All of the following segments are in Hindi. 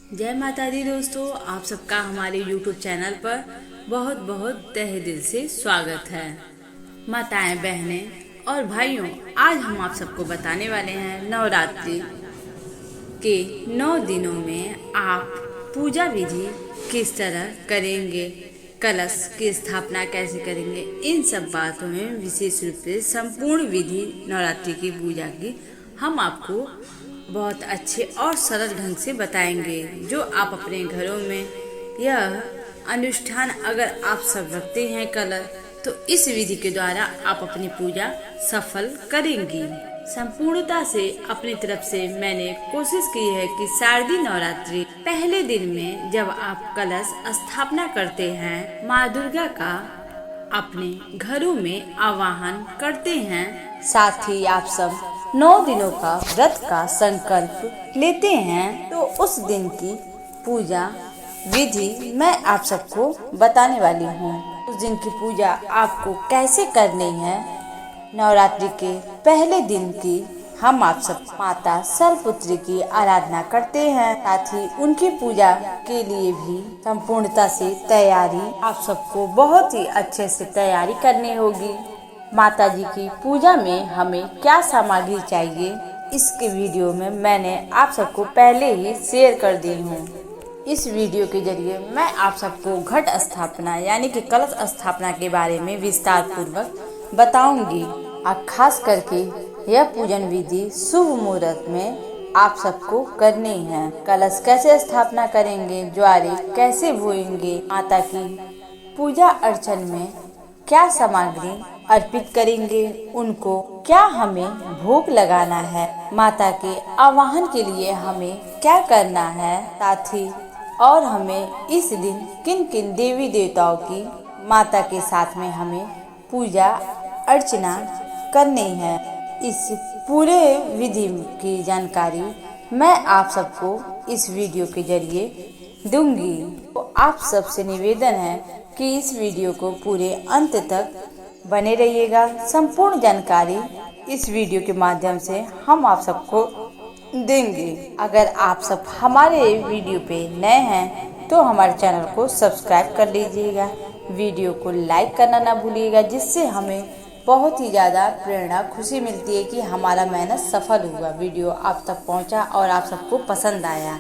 जय माता दी दोस्तों, आप सबका हमारे YouTube चैनल पर बहुत बहुत तहे दिल से स्वागत है। माताएं, बहनें और भाइयों, आज हम आप सबको बताने वाले हैं नवरात्रि के 9 दिनों में आप पूजा विधि किस तरह करेंगे, कलश की स्थापना कैसे करेंगे। इन सब बातों में विशेष रूप से संपूर्ण विधि नवरात्रि की पूजा की हम आपको बहुत अच्छे और सरल ढंग से बताएंगे, जो आप अपने घरों में यह अनुष्ठान अगर आप सब रखते हैं कलश, तो इस विधि के द्वारा आप अपनी पूजा सफल करेंगी। संपूर्णता से अपनी तरफ से मैंने कोशिश की है कि शारदीय नवरात्रि पहले दिन में जब आप कलश स्थापना करते हैं, माँ दुर्गा का अपने घरों में आवाहन करते हैं, साथ ही आप सब 9 दिनों का व्रत का संकल्प लेते हैं, तो उस दिन की पूजा विधि मैं आप सबको बताने वाली हूँ। उस दिन की पूजा आपको कैसे करनी है। नवरात्रि के पहले दिन की हम आप सब माता शैलपुत्री की आराधना करते हैं, साथ ही उनकी पूजा के लिए भी संपूर्णता से तैयारी आप सबको बहुत ही अच्छे से तैयारी करनी होगी। माता जी की पूजा में हमें क्या सामग्री चाहिए, इसके वीडियो में मैंने आप सबको पहले ही शेयर कर दी हूँ। इस वीडियो के जरिए मैं आप सबको घट स्थापना यानी कि कलश स्थापना के बारे में विस्तार पूर्वक बताऊंगी। और खास करके यह पूजन विधि शुभ मुहूर्त में आप सबको करनी है। कलश कैसे स्थापना करेंगे, ज्वारे कैसे बोएंगे, माता की पूजा अर्चन में क्या सामग्री अर्पित करेंगे, उनको क्या हमें भोग लगाना है, माता के आवाहन के लिए हमें क्या करना है, साथ ही और हमें इस दिन किन किन देवी देवताओं की माता के साथ में हमें पूजा अर्चना करनी है। इस पूरे विधि की जानकारी मैं आप सबको इस वीडियो के जरिए दूंगी। तो आप सबसे निवेदन है कि इस वीडियो को पूरे अंत तक बने रहिएगा। संपूर्ण जानकारी इस वीडियो के माध्यम से हम आप सबको देंगे। अगर आप सब हमारे वीडियो पे नए हैं तो हमारे चैनल को सब्सक्राइब कर लीजिएगा, वीडियो को लाइक करना ना भूलिएगा, जिससे हमें बहुत ही ज़्यादा प्रेरणा खुशी मिलती है कि हमारा मेहनत सफल हुआ, वीडियो आप तक पहुंचा और आप सबको पसंद आया।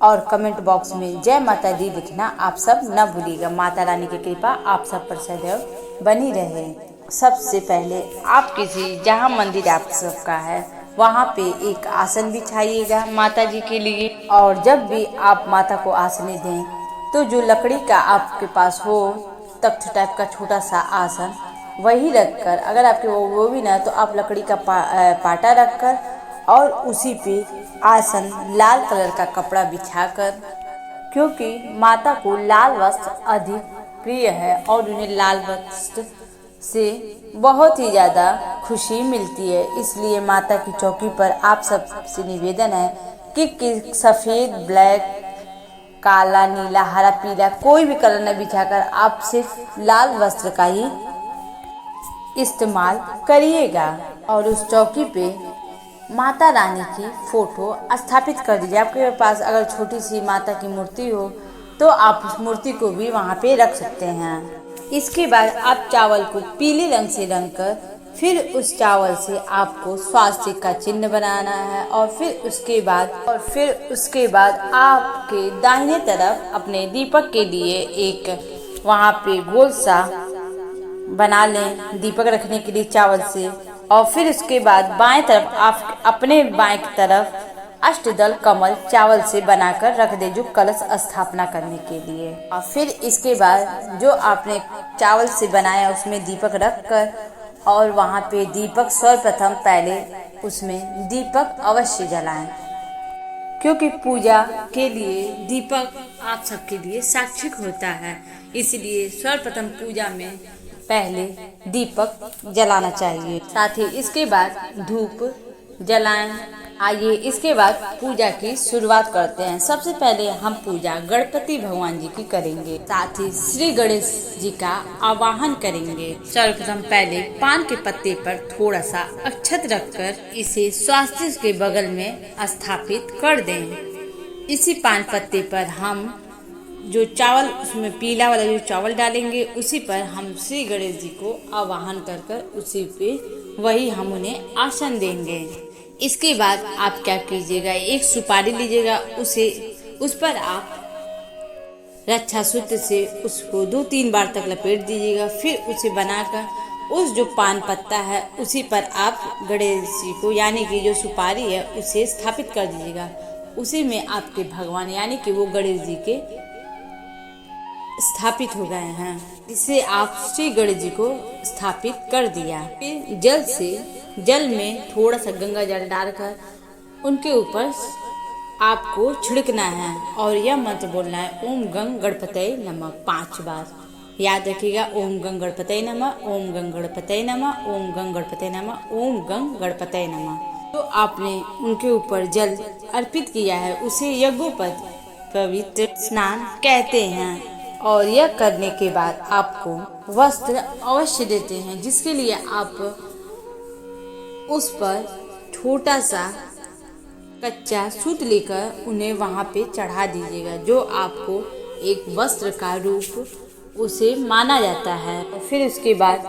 और कमेंट बॉक्स में जय माता दी लिखना आप सब न भूलिएगा। माता रानी की कृपा आप सब पर सदैव बनी रहे। सबसे पहले आप किसी जहाँ मंदिर आप सबका है वहाँ पे एक आसन बिछाइएगा माता जी के लिए। और जब भी आप माता को आसन दें तो जो लकड़ी का आपके पास हो, तख्त टाइप का छोटा सा आसन, वही रखकर, अगर आपके वो भी ना तो आप लकड़ी का पाटा रखकर और उसी पे आसन लाल कलर का कपड़ा बिछाकर, क्योंकि माता को लाल वस्त्र अधिक प्रिय है और उन्हें लाल वस्त्र से बहुत ही ज़्यादा खुशी मिलती है। इसलिए माता की चौकी पर आप सबसे निवेदन है कि सफ़ेद, ब्लैक, काला, नीला, हरा, पीला कोई भी कलर न बिछाकर आप सिर्फ लाल वस्त्र का ही इस्तेमाल करिएगा। और उस चौकी पे माता रानी की फोटो स्थापित कर दीजिए। आपके पास अगर छोटी सी माता की मूर्ति हो तो आप उस मूर्ति को भी वहाँ पे रख सकते हैं। इसके बाद आप चावल को पीले रंग से रंग कर फिर उस चावल से आपको स्वास्तिक का चिन्ह बनाना है। और फिर उसके बाद आपके दाहिने तरफ अपने दीपक के लिए एक वहाँ पे गोल सा बना लें दीपक रखने के लिए चावल से। और फिर उसके बाद बाएं तरफ आप अपने बाएं तरफ अष्टदल कमल चावल से बनाकर रख दे, जो कलश स्थापना करने के लिए। और फिर इसके बाद जो आपने चावल से बनाया उसमें दीपक रखकर और वहाँ पे दीपक सर्वप्रथम पहले उसमें दीपक अवश्य जलाएं, क्योंकि पूजा के लिए दीपक आप सबके लिए साक्षिक होता है। इसलिए सर्वप्रथम पूजा में पहले दीपक जलाना चाहिए। साथ ही इसके बाद धूप जलाएं। आइए इसके बाद पूजा की शुरुआत करते हैं। सबसे पहले हम पूजा गणपति भगवान जी की करेंगे, साथ ही श्री गणेश जी का आवाहन करेंगे। सर्वप्रथम पहले पान के पत्ते पर थोड़ा सा अक्षत रखकर इसे स्वास्तिक के बगल में स्थापित कर दें। इसी पान पत्ते पर हम जो चावल, उसमें पीला वाला जो चावल डालेंगे, उसी पर हम श्री गणेश जी को आवाहन कर कर उसी पे वही हम उन्हें आसन देंगे। इसके बाद आप क्या कीजिएगा, एक सुपारी लीजिएगा, उस पर आप रक्षा सूत्र से उसको 2-3 बार तक लपेट दीजिएगा। फिर उसे बनाकर उस जो पान पत्ता है उसी पर आप गणेश जी को यानी कि जो सुपारी है उसे स्थापित कर दीजिएगा। उसी में आपके भगवान यानी कि वो गणेश जी के स्थापित हो गए हैं। इसे आप श्री गणेश जी को स्थापित कर दिया। फिर जल में थोड़ा सा गंगा जल डालकर उनके ऊपर आपको छिड़कना है और यह मंत्र बोलना है, ओम गंग गणपतये नमः 5 बार। याद रखिएगा, ओम गंग गणपतये नमः, ओम गंग गणपतये नमः, ओम गंग गणपतये नमः, ओम गंग गणपतये नमः। तो आपने उनके ऊपर जल अर्पित किया है उसे यज्ञोपवीत पवित्र स्नान कहते हैं। और यह करने के बाद आपको वस्त्र अवश्य देते हैं, जिसके लिए आप उस पर छोटा सा कच्चा सूत लेकर उन्हें वहाँ पे चढ़ा दीजिएगा, जो आपको एक वस्त्र का रूप उसे माना जाता है। फिर उसके बाद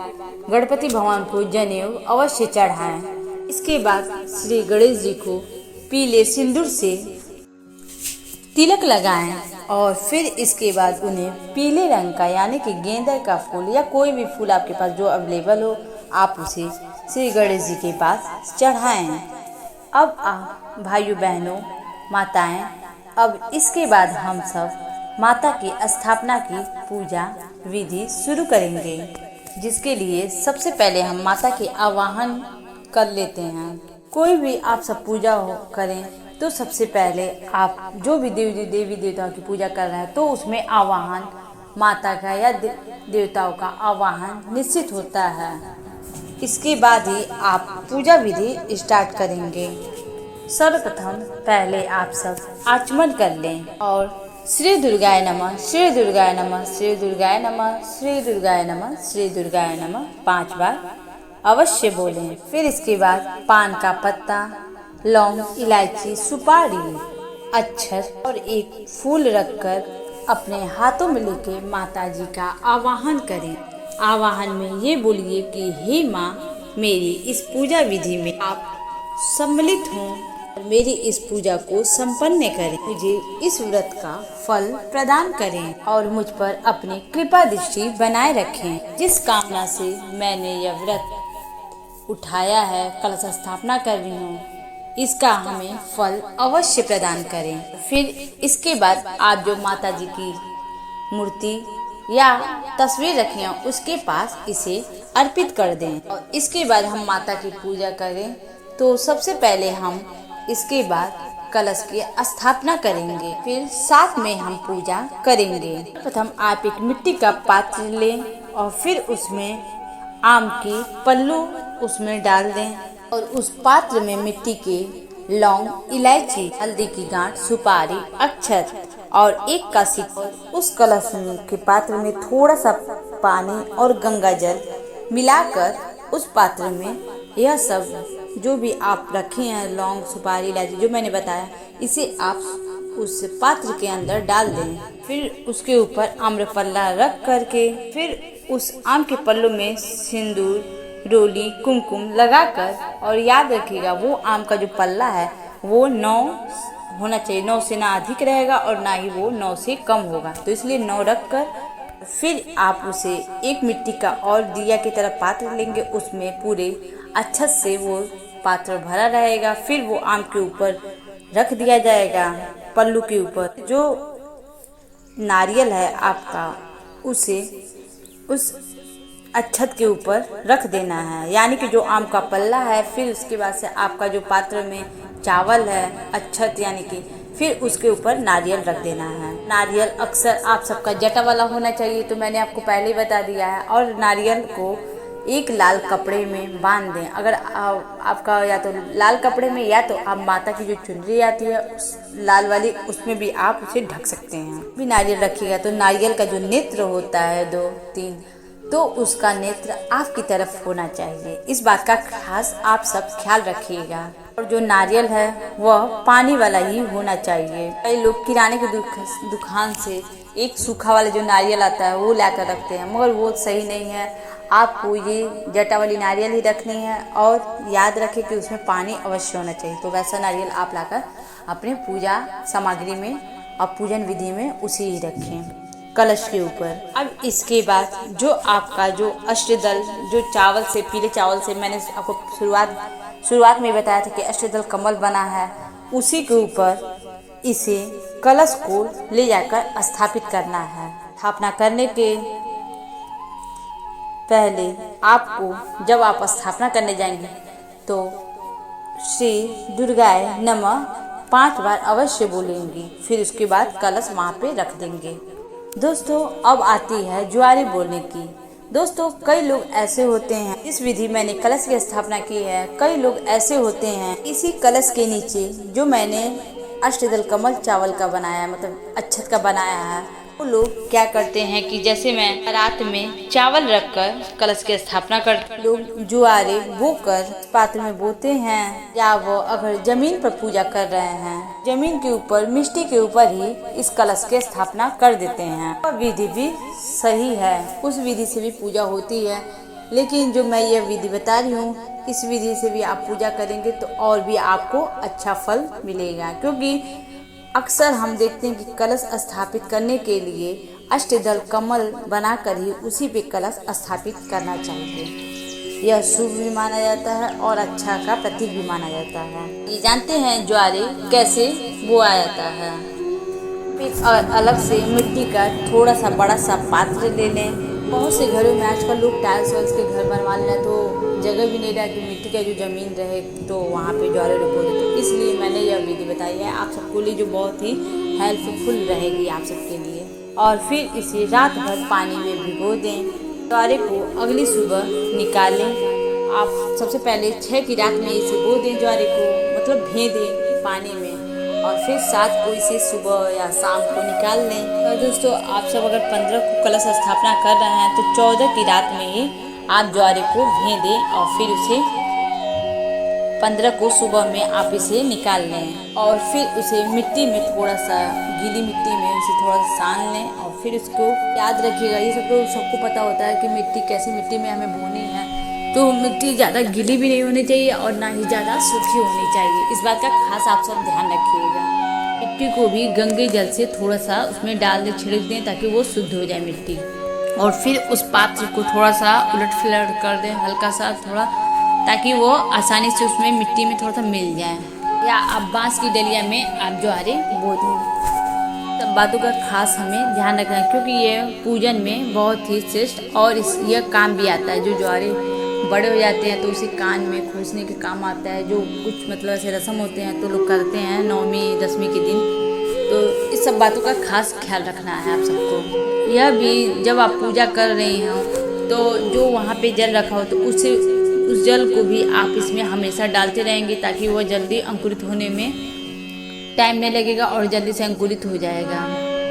गणपति भगवान को जनेऊ अवश्य चढ़ाएं। इसके बाद श्री गणेश जी को पीले सिंदूर से तिलक लगाएं और फिर इसके बाद उन्हें पीले रंग का यानी कि गेंदा का फूल या कोई भी फूल आपके पास जो अवेलेबल हो, आप उसे श्री गणेश जी के पास चढ़ाएं। अब आप भाइयों बहनों माताएं, अब इसके बाद हम सब माता की स्थापना की पूजा विधि शुरू करेंगे, जिसके लिए सबसे पहले हम माता के आवाहन कर लेते हैं। कोई भी आप सब पूजा करें तो सबसे पहले आप जो भी देवी देवताओं की पूजा कर रहे हैं तो उसमें आवाहन माता का या देवताओं का आवाहन निश्चित होता है। इसके बाद ही आप पूजा विधि स्टार्ट करेंगे। सर्वप्रथम पहले आप सब आचमन कर लें और श्री दुर्गाय नमः, श्री दुर्गाय नमः, श्री दुर्गाय नमः, श्री दुर्गाय नमः, श्री दुर्गाय नमः 5 बार अवश्य बोलें। फिर इसके बाद पान का पत्ता, लौंग, इलायची, सुपारी, अक्षत और एक फूल रखकर अपने हाथों में लेके माता जी का आवाहन करें। आवाहन में ये बोलिए कि हे माँ, मेरी इस पूजा विधि में आप सम्मिलित हों और मेरी इस पूजा को संपन्न करें। मुझे इस व्रत का फल प्रदान करें और मुझ पर अपनी कृपा दृष्टि बनाए रखें। जिस कामना से मैंने यह व्रत उठाया है, कलश स्थापना कर रही हूँ, इसका हमें फल अवश्य प्रदान करें। फिर इसके बाद आप जो माता जी की मूर्ति या तस्वीर रखे हैं उसके पास इसे अर्पित कर दें। और इसके बाद हम माता की पूजा करें तो सबसे पहले हम इसके बाद कलश की स्थापना करेंगे, फिर साथ में हम पूजा करेंगे। प्रथम आप एक मिट्टी का पात्र लें और फिर उसमें आम की पल्लू उसमें डाल दें और उस पात्र में मिट्टी के लौंग, इलायची, हल्दी की गांठ, सुपारी, अक्षत और एक का सिक्का, उस कलश के पात्र में थोड़ा सा पानी और गंगा जल मिलाकर उस पात्र में यह सब जो भी आप रखे हैं, लौंग, सुपारी, इलायची जो मैंने बताया, इसे आप उस पात्र के अंदर डाल दें। फिर उसके ऊपर आम्रपल्ला रख करके फिर उस आम के पल्लू में सिंदूर, डोली, कुमकुम लगाकर, और याद रखिएगा वो आम का जो पल्ला है वो 9 होना चाहिए, 9 से ना अधिक रहेगा और ना ही वो 9 से कम होगा, तो इसलिए 9 रख कर फिर आप उसे एक मिट्टी का और दिया की तरह पात्र लेंगे, उसमें पूरे अच्छे से वो पात्र भरा रहेगा। फिर वो आम के ऊपर रख दिया जाएगा, पल्लू के ऊपर जो नारियल है आपका उसे उस अक्षत के ऊपर रख देना है, यानी कि जो आम का पल्ला है। फिर उसके बाद से आपका जो पात्र में चावल है, अक्षत यानी कि, फिर उसके ऊपर नारियल रख देना है। नारियल अक्सर आप सबका जटा वाला होना चाहिए, तो मैंने आपको पहले ही बता दिया है। और नारियल को एक लाल कपड़े में बांध दें। अगर आपका या तो लाल कपड़े में या तो आप माता की जो चुनरी आती है उस लाल वाली, उसमें भी आप उसे ढक सकते हैं। भी नारियल रखिएगा तो नारियल का जो नेत्र होता है 2-3, तो उसका नेत्र आपकी तरफ होना चाहिए। इस बात का खास आप सब ख्याल रखिएगा। और जो नारियल है वह पानी वाला ही होना चाहिए। कई लोग किराने की दुकान से एक सूखा वाला जो नारियल आता है वो लाकर रखते हैं, मगर वो सही नहीं है। आपको ये जटा वाली नारियल ही रखनी है और याद रखें कि उसमें पानी अवश्य होना चाहिए। तो वैसा नारियल आप लाकर अपने पूजा सामग्री में और पूजन विधि में उसे ही रखें कलश के ऊपर। अब इसके बाद जो आपका जो अष्टदल जो चावल से, पीले चावल से, मैंने आपको शुरुआत में बताया था कि अष्टदल कमल बना है, उसी के ऊपर इसे कलश को ले जाकर स्थापित करना है। स्थापना करने के पहले आपको, जब आप स्थापना करने जाएंगे तो श्री दुर्गाय नमः 5 बार अवश्य बोलेंगी। फिर उसके बाद कलश वहाँ पे रख देंगे। दोस्तों अब आती है ज्वारे बोलने की। दोस्तों कई लोग ऐसे होते हैं, इस विधि मैंने कलश की स्थापना की है, कई लोग ऐसे होते हैं इसी कलश के नीचे जो मैंने अष्टदल कमल चावल का बनाया, मतलब अक्षत का बनाया है, वो लोग क्या करते हैं कि जैसे मैं रात में चावल रखकर कलश की स्थापना करते, लोग जुआरे बोकर पात्र में बोते हैं, या वो अगर जमीन पर पूजा कर रहे हैं, जमीन के ऊपर मिट्टी के ऊपर ही इस कलश की स्थापना कर देते हैं। और विधि भी सही है, उस विधि से भी पूजा होती है। लेकिन जो मैं ये विधि बता रही हूँ, इस विधि से भी आप पूजा करेंगे तो और भी आपको अच्छा फल मिलेगा। क्योंकि अक्सर हम देखते हैं कि कलश स्थापित करने के लिए अष्टदल कमल बनाकर ही उसी पे कलश स्थापित करना चाहिए। यह शुभ भी माना जाता है और अच्छा का प्रतीक भी माना जाता है। ये जानते हैं ज्वारे कैसे बोया जाता है। फिर अलग से मिट्टी का थोड़ा सा बड़ा सा पात्र ले लें। बहुत से घरों में आजकल लोग टाइल्स वाइल्स के घर बनवा लें तो जगह भी नहीं रहा कि मिट्टी का जो ज़मीन रहे तो वहाँ पे ज्वारे रोपो दे। तो इसलिए मैंने यह विधि बताई है आप सबको लिए, जो बहुत ही हेल्पफुल रहेगी आप सबके लिए। और फिर इसे रात भर पानी में भिगो दें। ज्वारे को अगली सुबह निकालें। आप सबसे पहले 6 की रात में इसे बो दें, ज्वारे को मतलब भेदें पानी में, और फिर 7 को इसे सुबह या शाम को निकाल लें। और दोस्तों आप सब अगर 15 को कलश स्थापना कर रहे हैं तो 14 की रात में ही आप ज्वारे को भेदें और फिर उसे 15 को सुबह में आप इसे निकाल लें। और फिर उसे मिट्टी में थोड़ा सा, गीली मिट्टी में उसे थोड़ा सा सान लें। और फिर उसको याद रखिएगा, ये सब तो सबको पता होता है कि मिट्टी कैसी मिट्टी में हमें बोनी है। तो मिट्टी ज़्यादा गीली भी नहीं होनी चाहिए और ना ही ज़्यादा सूखी होनी चाहिए। इस बात का खास आप सब ध्यान रखिएगा। मिट्टी को भी गंगे जल से थोड़ा सा उसमें डाल दें, छिड़क दें ताकि वो शुद्ध हो जाए मिट्टी। और फिर उस पात्र को थोड़ा सा उलट पलट कर दें, हल्का सा थोड़ा, ताकि वो आसानी से उसमें मिट्टी में थोड़ा सा मिल जाए। या आप बांस की डलिया में आप ज्वारे बो दें। सब बातों का खास हमें ध्यान रखना है क्योंकि ये पूजन में बहुत ही श्रेष्ठ और यह काम भी आता है। जो ज्वारे बड़े हो जाते हैं तो उसे कान में खोसने के काम आता है। जो कुछ मतलब ऐसे रस्म होते हैं तो लोग करते हैं 9वीं 10वीं के दिन। तो इस सब बातों का खास ख्याल रखना है आप सबको। यह भी जब आप पूजा कर रहे हो तो जो वहाँ पे जल रखा हो तो उस जल को भी आप इसमें हमेशा डालते रहेंगे ताकि वह जल्दी अंकुरित होने में टाइम नहीं लगेगा और जल्दी से अंकुरित हो जाएगा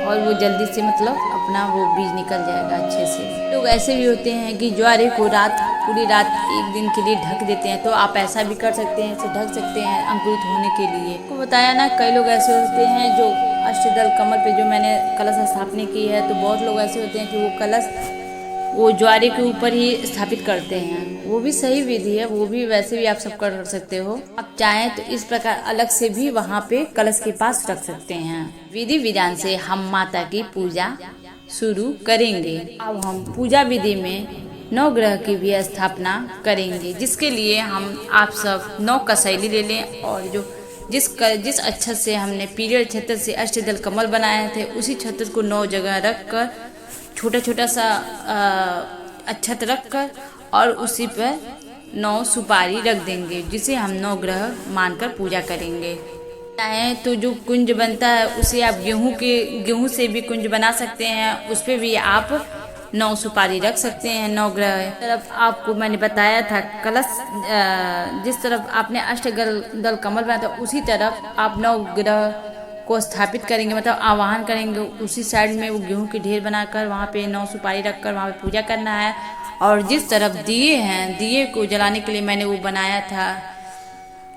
और वो जल्दी से मतलब अपना वो बीज निकल जाएगा अच्छे से। लोग ऐसे भी होते हैं कि ज्वारे को पूरी रात एक दिन के लिए ढक देते हैं, तो आप ऐसा भी कर सकते हैं, इसे ढक सकते हैं अंकुरित होने के लिए। को बताया ना, कई लोग ऐसे होते हैं जो अष्टदल कमल पे जो मैंने कलश स्थापना की है तो बहुत लोग ऐसे होते हैं कि वो कलश वो ज्वारे के ऊपर ही स्थापित करते हैं। वो भी सही विधि है, वो भी वैसे भी आप सब कर सकते हो। आप चाहें तो इस प्रकार अलग से भी वहाँ पे कलश के पास रख सकते हैं। विधि विधान से हम माता की पूजा शुरू करेंगे। अब हम पूजा विधि में 9 ग्रह की भी स्थापना करेंगे, जिसके लिए हम आप सब 9 कसैली ले लें और जो जिस अक्षत से हमने पीले छत्र से अष्टदल कमल बनाए थे उसी छत्र को 9 जगह रख कर छोटा छोटा सा अक्षत रख कर और उसी पर 9 सुपारी रख देंगे, जिसे हम 9 ग्रह मानकर पूजा करेंगे। चाहें तो जो कुंज बनता है उसे आप गेहूं से भी कुंज बना सकते हैं, उस पर भी आप 9 सुपारी रख सकते हैं। 9 ग्रह तरफ आपको मैंने बताया था कलश जिस तरफ आपने अष्टदल कमल बनाया था उसी तरफ आप 9 ग्रह को स्थापित करेंगे, मतलब आवाहन करेंगे। उसी साइड में वो गेहूं के ढेर बनाकर वहाँ पे 9 सुपारी रखकर वहाँ पे पूजा करना है। और जिस तरफ दिए हैं, दिए को जलाने के लिए मैंने वो बनाया था,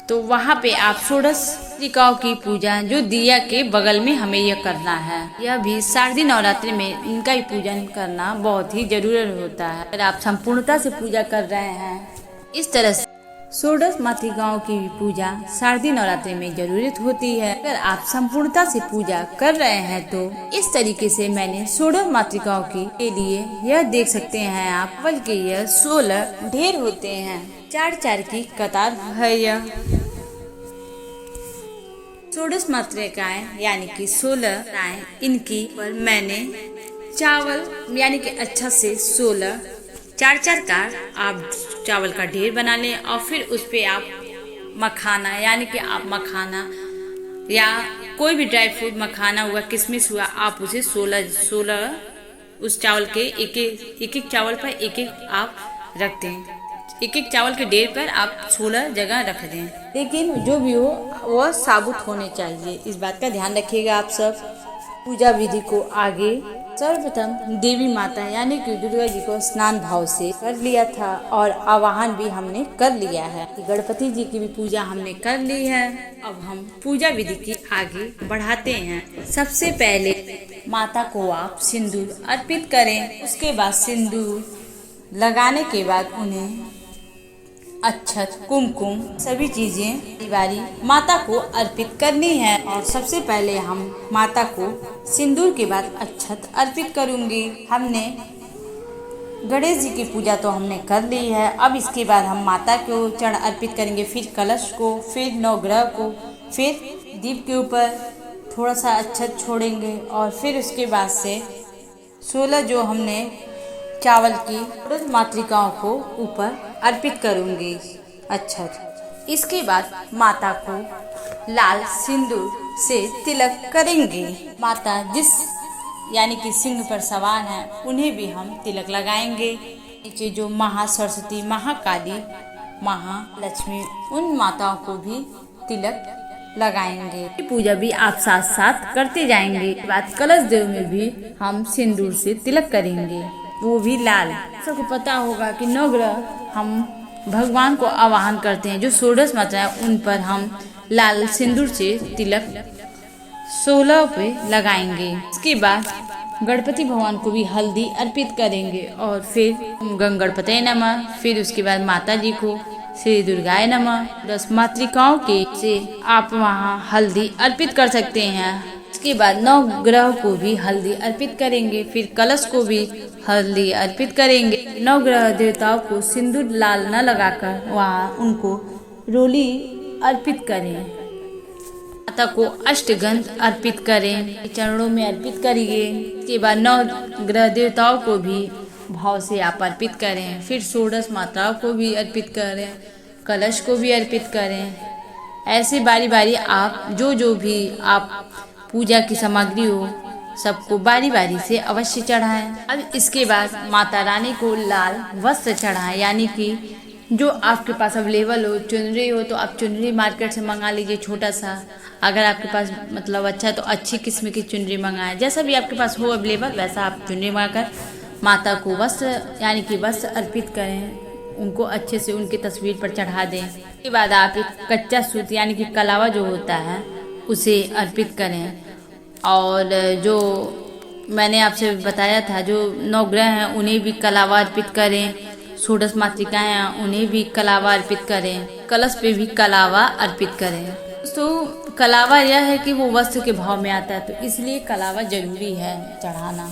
तो वहाँ पे आप षोडश मातृकाओं की पूजा जो दिया के बगल में हमें यह करना है। यह भी शारदीय नवरात्रि में इनका ही पूजन करना बहुत ही जरूरी होता है। अगर आप संपूर्णता से पूजा कर रहे हैं, इस तरह से षोडश मातृकाओं की भी पूजा शारदीय नवरात्रि में जरूरत होती है। अगर आप संपूर्णता से पूजा कर रहे हैं तो इस तरीके से मैंने षोडश मातृकाओं के लिए यह देख सकते हैं आप, बल्कि यह 16 ढेर होते हैं, 4-4 की कतार है। यह षोडश मातृकाएं यानी कि 16 इनकी पर मैंने चावल यानी कि अच्छा से 16 4-4 का आप चावल का ढेर बना लें और फिर उस पे आप मखाना यानी कि आप मखाना या कोई भी ड्राई फ्रूट, मखाना हुआ, किशमिश हुआ, आप उसे 16 उस चावल के एक चावल पर एक आप रख दें। एक चावल के ढेर पर आप 16 जगह रख दें, लेकिन जो भी हो वह साबुत होने चाहिए। इस बात का ध्यान रखिएगा आप सब। पूजा विधि को आगे सर्वप्रथम देवी माता यानी कि दुर्गा जी को स्नान भाव से कर लिया था और आवाहन भी हमने कर लिया है। गणपति जी की भी पूजा हमने कर ली है। अब हम पूजा विधि की आगे बढ़ाते हैं। सबसे पहले माता को आप सिंदूर अर्पित करें। उसके बाद सिंदूर लगाने के बाद उन्हें अक्षत, कुमकुम सभी चीजें बारी माता को अर्पित करनी है। और सबसे पहले हम माता को सिंदूर के बाद अक्षत अर्पित करूंगी। हमने गणेश जी की पूजा तो हमने कर ली है। अब इसके बाद हम माता को चढ़ अर्पित करेंगे, फिर कलश को, फिर नवग्रह को, फिर दीप के ऊपर थोड़ा सा अक्षत छोड़ेंगे और फिर उसके बाद से 16 जो हमने चावल की षोडश मातृकाओं को ऊपर अर्पित करूंगी। अच्छा, इसके बाद माता को लाल सिंदूर से तिलक करेंगे। माता जिस यानी कि सिंह पर सवार हैं उन्हें भी हम तिलक लगाएंगे। नीचे जो महासरस्वती, महाकाली, महालक्ष्मी, उन माताओं को भी तिलक लगाएंगे। पूजा भी आप साथ साथ करते जाएंगे। बाद कलश देव में भी हम सिंदूर से तिलक करेंगे, वो भी लाल। सबको पता होगा कि नवग्रह हम भगवान को आवाहन करते हैं, जो षोडश माता है उन पर हम लाल सिंदूर से तिलक 16 पे लगाएंगे। इसके बाद गणपति भगवान को भी हल्दी अर्पित करेंगे और फिर गंग गणपते नमः, फिर उसके बाद माता जी को श्री दुर्गाय नमः। 10 मातृकाओं के से आप वहाँ हल्दी अर्पित कर सकते हैं। इसके बाद 9 ग्रह को भी हल्दी अर्पित करेंगे, फिर कलश को भी हल्दी अर्पित करेंगे। 9 ग्रह देवताओं को सिंदूर लाल न लगाकर वहाँ उनको रोली अर्पित करें। माता को अष्टगंध अर्पित करें, चरणों में अर्पित करिए। इसके बाद 9 ग्रह देवताओं को भी भाव से आप अर्पित करें, फिर षोडश माताओं को भी अर्पित करें, कलश को भी अर्पित करें। ऐसे बारी बारी आप जो भी आप पूजा की सामग्री हो सबको बारी बारी से अवश्य चढ़ाएं। अब इसके बाद माता रानी को लाल वस्त्र चढ़ाएं, यानी कि जो आपके पास अवेलेबल हो। चुनरी हो तो आप चुनरी मार्केट से मंगा लीजिए छोटा सा, अगर आपके पास मतलब अच्छा है तो अच्छी किस्म की चुनरी मंगाएं। जैसा भी आपके पास हो अवेलेबल वैसा आप चुनरी मंगाकर माता को वस्त्र यानी कि वस्त्र अर्पित करें, उनको अच्छे से उनकी तस्वीर पर चढ़ा दें। इसके बाद आप एक कच्चा सूत यानी कि कलावा जो होता है उसे अर्पित करें। और जो मैंने आपसे बताया था जो 9 ग्रह हैं उन्हें भी कलावा अर्पित करें, षोडश मातृकाएं हैं उन्हें भी कलावा अर्पित करें, कलश पे भी कलावा अर्पित करें। तो कलावा यह है कि वो वस्त्र के भाव में आता है, तो इसलिए कलावा जरूरी है चढ़ाना।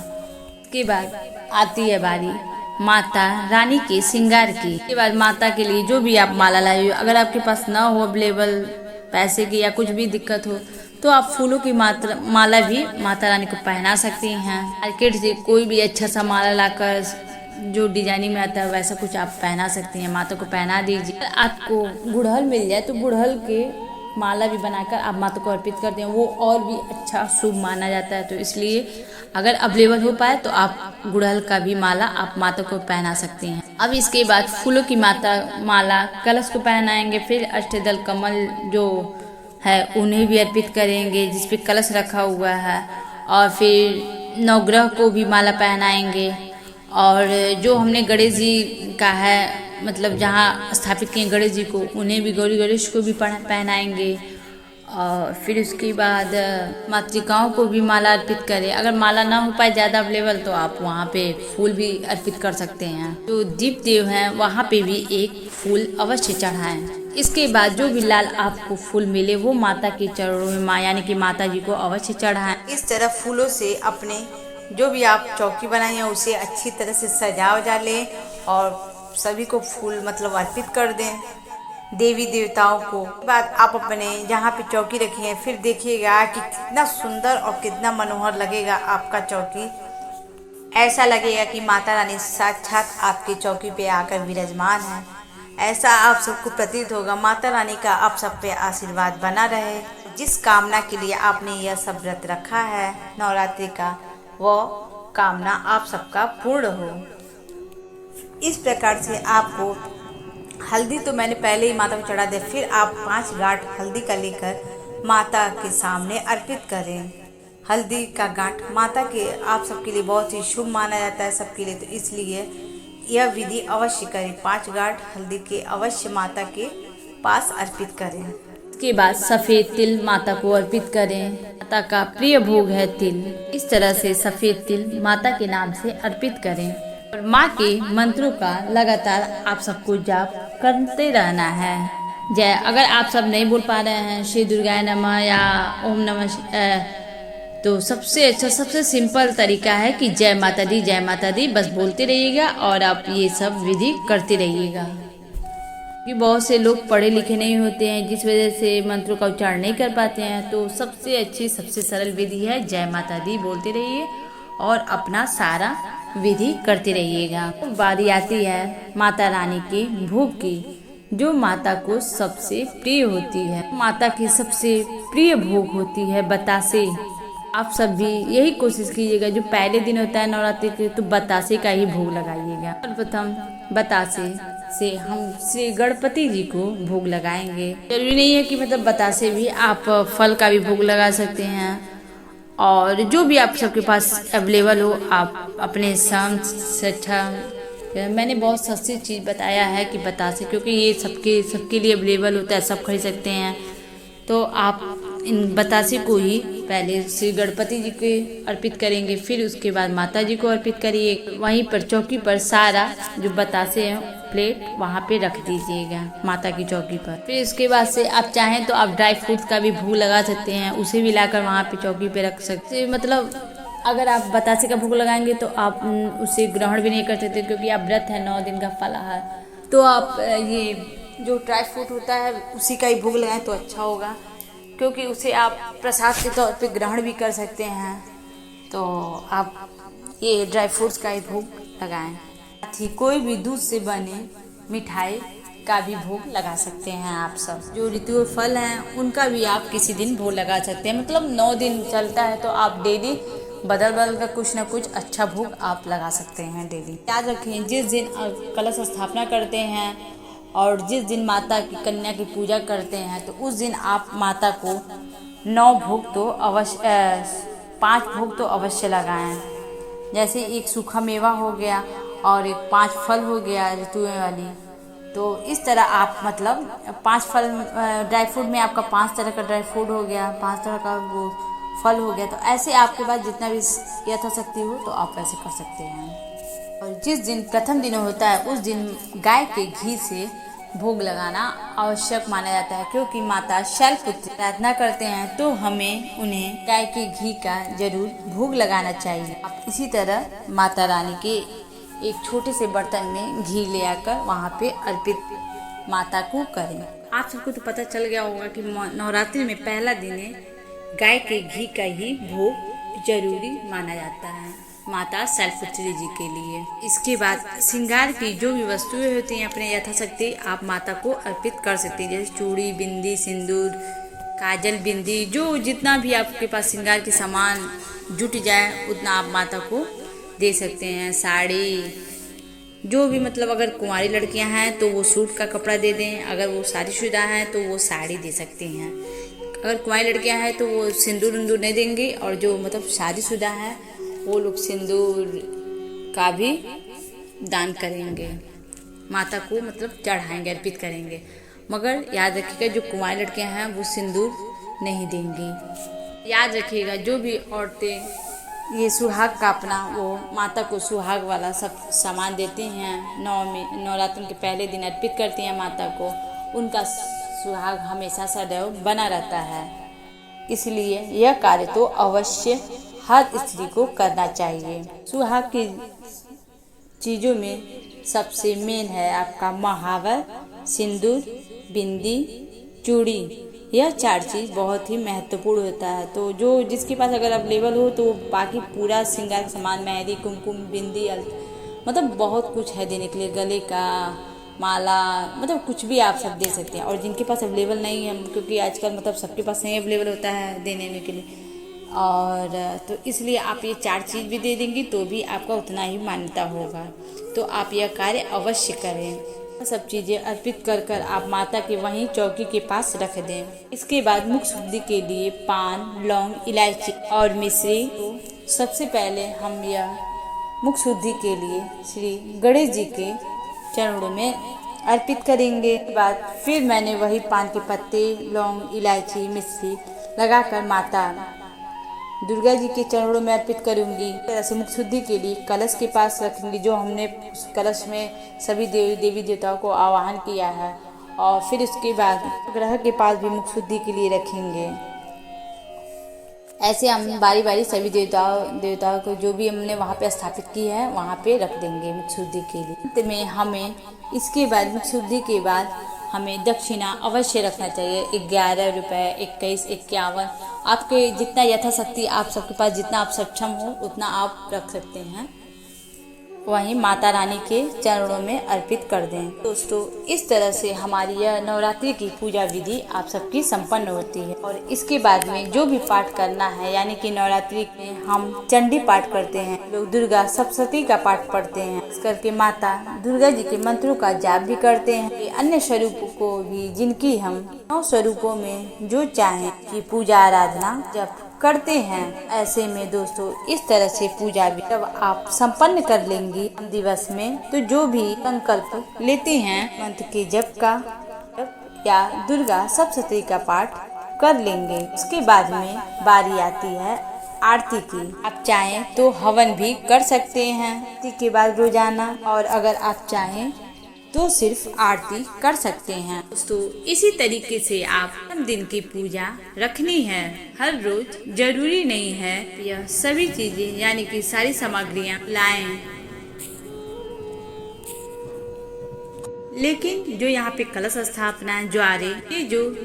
के बाद आती है बारी माता रानी के श्रृंगार की। इसके बाद माता के लिए जो भी आप माला लाई हो, अगर आपके पास ना हो अवेलेबल पैसे की या कुछ भी दिक्कत हो तो आप फूलों की माला भी माता रानी को पहना सकती हैं। मार्केट से कोई भी अच्छा सा माला लाकर जो डिजाइनिंग में आता है वैसा कुछ आप पहना सकती हैं, माता को पहना दीजिए। आपको गुड़हल मिल जाए तो गुड़हल के माला भी बनाकर आप माता को अर्पित करते हैं, वो और भी अच्छा शुभ माना जाता है। तो इसलिए अगर अवेलेबल हो पाए तो आप गुड़हल का भी माला आप माता को पहना सकती हैं। अब इसके बाद फूलों की माला कलश को पहनाएंगे, फिर अष्टदल कमल जो है उन्हें भी अर्पित करेंगे, जिस पे कलश रखा हुआ है। और फिर नवग्रह को भी माला पहनाएंगे। और जो हमने गणेश जी का है, मतलब जहाँ स्थापित किए गणेश जी को, उन्हें भी गौरी गणेश को भी पहनाएंगे। और फिर उसके बाद मातृकाओं को भी माला अर्पित करें। अगर माला ना हो पाए ज़्यादा अवेलेबल तो आप वहाँ पे फूल भी अर्पित कर सकते हैं। जो दीप देव हैं वहाँ पे भी एक फूल अवश्य चढ़ाएं। इसके बाद जो भी लाल आपको फूल मिले वो माता के चरणों में यानी कि माता जी को अवश्य चढ़ाएं। इस तरह फूलों से अपने जो भी आप चौकी बनाई है उसे अच्छी तरह से सजा लें और सभी को फूल मतलब अर्पित कर दें देवी देवताओं को। बाद आप अपने जहाँ पे चौकी रखी है फिर देखिएगा कि कितना सुंदर और कितना मनोहर लगेगा आपका चौकी। ऐसा लगेगा कि माता रानी साक्षात आपकी चौकी पे आकर विराजमान है। ऐसा आप सबको प्रतीत होगा। माता रानी का आप सब पे आशीर्वाद बना रहे। जिस कामना के लिए आपने यह सब व्रत रखा है नवरात्रि का, वो कामना आप सबका पूर्ण हो। इस प्रकार से आपको हल्दी तो मैंने पहले ही माता को चढ़ा दिया, फिर आप 5 गांठ हल्दी का लेकर माता के सामने अर्पित करें। हल्दी का गांठ माता के आप सबके लिए बहुत ही शुभ माना जाता है सबके लिए, तो इसलिए यह विधि अवश्य करें। 5 गांठ हल्दी के अवश्य माता के पास अर्पित करें। इसके बाद सफ़ेद तिल माता को अर्पित करें। माता का प्रिय भोग है तिल। इस तरह से सफ़ेद तिल माता के नाम से अर्पित करें। और माँ के मंत्रों का लगातार आप सबको जाप करते रहना है। जय, अगर आप सब नहीं बोल पा रहे हैं श्री दुर्गाय नमः या ओम नमः, तो सबसे अच्छा सबसे सिंपल तरीका है कि जय माता दी बस बोलते रहिएगा और आप ये सब विधि करते रहिएगा। कि बहुत से लोग पढ़े लिखे नहीं होते हैं, जिस वजह से मंत्रों का उच्चारण नहीं कर पाते हैं, तो सबसे अच्छी सबसे सरल विधि है जय माता दी बोलते रहिए और अपना सारा विधि करते रहिएगा। बारी आती है माता रानी के भोग की, जो माता को सबसे प्रिय होती है। माता की सबसे प्रिय भोग होती है बतासे। आप सब भी यही कोशिश कीजिएगा, जो पहले दिन होता है नवरात्रि के, तो बतासे का ही भोग लगाइएगा। सर्वप्रथम बतासे से हम श्री गणपति जी को भोग लगाएंगे। जरूरी नहीं है कि मतलब बतासे भी, आप फल का भी भोग लगा सकते हैं। और जो भी आप सबके पास अवेलेबल हो आप अपने मैंने बहुत सस्ती चीज़ बताया है कि बतासे, क्योंकि ये सबके लिए अवेलेबल होता है, सब खरीद सकते हैं। तो आप इन बतासे को ही पहले श्री गणपति जी को अर्पित करेंगे, फिर उसके बाद माता जी को अर्पित करिए। वहीं पर चौकी पर सारा जो बतासे हैं प्लेट वहाँ पे रख दीजिएगा माता की चौकी पर। फिर उसके बाद से आप चाहें तो आप ड्राई फ्रूट्स का भी भोग लगा सकते हैं, उसे भी लाकर वहाँ पे चौकी पे रख सकते हैं। मतलब अगर आप बतासे का भोग लगाएंगे तो आप उसे ग्रहण भी नहीं कर सकते, क्योंकि आप व्रत है 9 दिन का फलाहार। तो आप ये जो ड्राई फ्रूट होता है उसी का ही भोग लगाएं तो अच्छा होगा, क्योंकि उसे आप प्रसाद के तौर पे ग्रहण भी कर सकते हैं। तो आप ये ड्राई फ्रूट्स का ही भोग लगाएं। साथ ही कोई भी दूध से बने मिठाई का भी भोग लगा सकते हैं आप सब। जो ऋतु फल हैं उनका भी आप किसी दिन भोग लगा सकते हैं। मतलब 9 दिन चलता है तो आप डेली बदल कर कुछ ना कुछ अच्छा भोग आप लगा सकते हैं डेली। याद रखें, जिस दिन कलश स्थापना करते हैं और जिस दिन माता की कन्या की पूजा करते हैं, तो उस दिन आप माता को 9 भोग तो अवश्य 5 भोग तो अवश्य लगाएं। जैसे एक सूखा मेवा हो गया और एक 5 फल हो गया ऋतुएं वाली। तो इस तरह आप मतलब 5 फल ड्राई फ्रूट में आपका 5 तरह का ड्राई फ्रूट हो गया, 5 तरह का वो फल हो गया। तो ऐसे आपके पास जितना भी यथाशक्ति हो तो आप वैसे कर सकते हैं। और जिस दिन प्रथम दिन होता है उस दिन गाय के घी से भोग लगाना आवश्यक माना जाता है, क्योंकि माता शैलपुत्री प्रार्थना करते हैं तो हमें उन्हें गाय के घी का जरूर भोग लगाना चाहिए। आप इसी तरह माता रानी के एक छोटे से बर्तन में घी ले आकर वहाँ पे अर्पित माता को करें। आप सबको तो पता चल गया होगा कि नवरात्रि में पहला दिन गाय के घी का ही भोग जरूरी माना जाता है माता शैलपुत्री जी के लिए। इसके बाद श्रृंगार की जो भी वस्तुएं होती हैं अपने यथाशक्ति आप माता को अर्पित कर सकते हैं, जैसे चूड़ी, बिंदी, सिंदूर, काजल, बिंदी, जो जितना भी आपके पास श्रृंगार के सामान जुट जाए उतना आप माता को दे सकते हैं। साड़ी, जो भी मतलब अगर कुंवारी लड़कियां हैं तो वो सूट का कपड़ा दे दें, अगर वो शादीशुदा हैं तो वो साड़ी दे सकती हैं। अगर कुंवारी लड़कियां हैं तो वो सिंदूर उंदूर नहीं देंगी, और जो मतलब शादीशुदा हैं वो लोग सिंदूर का भी दान करेंगे, माता को मतलब चढ़ाएंगे, अर्पित करेंगे। मगर याद रखिएगा जो कुंवारी लड़कियां हैं वो सिंदूर नहीं देंगी। याद रखिएगा जो भी औरतें ये सुहाग का अपना वो माता को सुहाग वाला सब सामान देते हैं, नवरात्र के पहले दिन अर्पित करती हैं माता को, उनका सुहाग हमेशा सदैव बना रहता है। इसलिए यह कार्य तो अवश्य हर स्त्री को करना चाहिए। सुहाग की चीज़ों में सबसे मेन है आपका महावर, सिंदूर, बिंदी, चूड़ी। यह 4 चीज़ बहुत ही महत्वपूर्ण होता है। तो जो जिसके पास अगर अवेलेबल हो तो बाकी पूरा श्रृंगार का सामान, मेहंदी, कुमकुम, बिंदी, मतलब बहुत कुछ है देने के लिए, गले का माला, मतलब कुछ भी आप सब दे सकते हैं। और जिनके पास अवेलेबल नहीं है, क्योंकि आजकल मतलब सबके पास नहीं अवेलेबल होता है देने के लिए, और तो इसलिए आप ये 4 चीज़ भी दे देंगी तो भी आपका उतना ही मान्यता होगा। तो आप यह कार्य अवश्य करें। सब चीज़ें अर्पित कर कर आप माता के वहीं चौकी के पास रख दें। इसके बाद मुख शुद्धि के लिए पान, लौंग, इलायची और मिश्री। तो सबसे पहले हम यह मुख शुद्धि के लिए श्री गणेश जी के चरणों में अर्पित करेंगे। इसके बाद फिर मैंने वही पान के पत्ते, लौंग, इलायची, मिश्री लगाकर माता दुर्गा जी के चरणों में अर्पित करूंगी। इस तरह से मुख शुद्धि के लिए कलश के पास रखूंगी, जो हमने उस कलश में सभी देवी देवताओं को आवाहन किया है, और फिर उसके बाद ग्रह के पास भी मुख शुद्धि के लिए रखेंगे। ऐसे हम बारी बारी सभी देवताओं को जो भी हमने वहाँ पे स्थापित की है वहाँ पे रख देंगे मुख शुद्धि के लिए। अंत में हमें इसके बाद मुख शुद्धि के बाद हमें दक्षिणा अवश्य रखना चाहिए। 11 रुपये, 21, 51, आपके जितना यथाशक्ति, आप सबके पास जितना आप सक्षम हो उतना आप रख सकते हैं, वहीं माता रानी के चरणों में अर्पित कर दें। दोस्तों, इस तरह से हमारी यह नवरात्रि की पूजा विधि आप सबकी संपन्न होती है। और इसके बाद में जो भी पाठ करना है, यानी कि नवरात्रि में हम चंडी पाठ करते हैं, लोग दुर्गा सप्तशती का पाठ पढ़ते हैं, इस करके माता दुर्गा जी के मंत्रों का जाप भी करते हैं। अन्य स्वरूपों को भी, जिनकी हम 9 स्वरूपों में जो चाहें कि पूजा आराधना जब करते हैं, ऐसे में दोस्तों इस तरह से पूजा भी जब आप संपन्न कर लेंगी दिवस में, तो जो भी संकल्प लेते हैं मंत्र के जप का या दुर्गा सप्तशती का पाठ कर लेंगे। उसके बाद में बारी आती है आरती की। आप चाहें तो हवन भी कर सकते हैं आरती के बाद रोजाना, और अगर आप चाहें तो सिर्फ आरती कर सकते हैं। दोस्तों, इसी तरीके से आप दिन की पूजा रखनी है हर रोज। जरूरी नहीं है यह सभी चीजें यानी कि सारी सामग्रियां लाएं, लेकिन जो यहाँ पे कलश स्थापना, ज्वारे, ये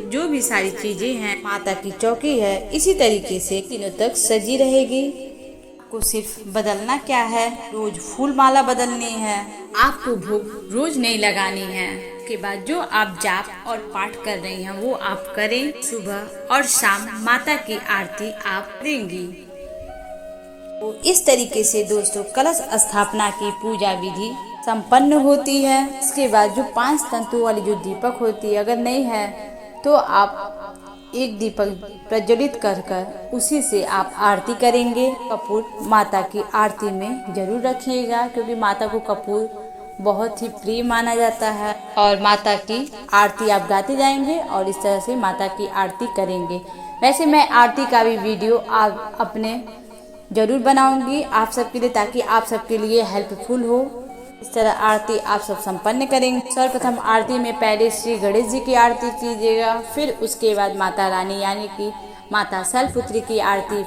जो भी सारी चीजें हैं, माता की चौकी है, इसी तरीके से दिनों तक सजी रहेगी। को सिर्फ बदलना क्या है, रोज फूल माला बदलनी है, आपको भोग रोज नहीं लगानी है। के बाद जो आप जाप और पाठ कर रही हैं वो आप करें। सुबह और शाम माता की आरती आप देंगी। तो इस तरीके से दोस्तों कलश स्थापना की पूजा विधि संपन्न होती है। इसके बाद जो 5 तंतु वाली जो दीपक होती है, अगर नहीं है तो आप एक दीपक प्रज्वलित कर उसी से आप आरती करेंगे। कपूर माता की आरती में जरूर रखिएगा, क्योंकि माता को कपूर बहुत ही प्रिय माना जाता है। और माता की आरती आप गाते जाएंगे और इस तरह से माता की आरती करेंगे। वैसे मैं आरती का भी वीडियो आप अपने जरूर बनाऊंगी आप सबके लिए, ताकि आप सबके लिए हेल्पफुल हो। इस तरह आरती आप सब संपन्न करेंगे। सर्वप्रथम आरती में पहले श्री गणेश जी की आरती कीजिएगा, फिर उसके बाद माता रानी यानी कि माता शैलपुत्री की आरती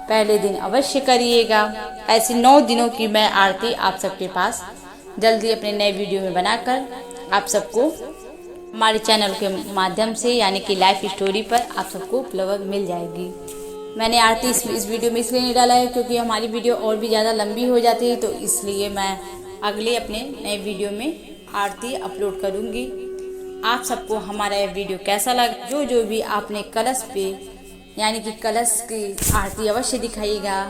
पहले दिन अवश्य करिएगा। ऐसे 9 दिनों की मैं आरती आप सबके पास जल्दी अपने नए वीडियो में बनाकर आप सबको हमारे चैनल के माध्यम से यानी कि लाइफ स्टोरी पर आप सबको उपलब्ध मिल जाएगी। मैंने आरती इस वीडियो में इसलिए नहीं डाला है क्योंकि हमारी वीडियो और भी ज़्यादा लंबी हो जाती है, तो इसलिए मैं अगले अपने नए वीडियो में आरती अपलोड करूंगी। आप सबको हमारा यह वीडियो कैसा लगा, जो भी आपने कलश पे यानी कि कलश की आरती अवश्य दिखाइएगा।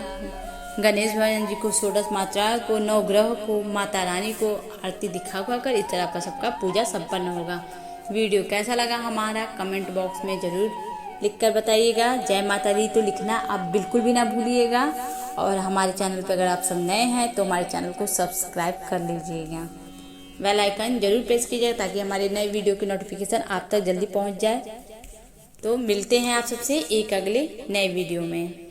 गणेश भगवान जी को, षोडश मात्रा को, 9 ग्रह को, माता रानी को आरती दिखा कर इस तरह का सबका पूजा संपन्न होगा। वीडियो कैसा लगा हमारा कमेंट बॉक्स में ज़रूर लिखकर बताइएगा। जय माता दी तो लिखना आप बिल्कुल भी ना भूलिएगा। और हमारे चैनल पर अगर आप सब नए हैं तो हमारे चैनल को सब्सक्राइब कर लीजिएगा। बेल आइकन जरूर प्रेस कीजिएगा ताकि हमारे नए वीडियो की नोटिफिकेशन आप तक जल्दी पहुंच जाए। तो मिलते हैं आप सबसे एक अगले नए वीडियो में।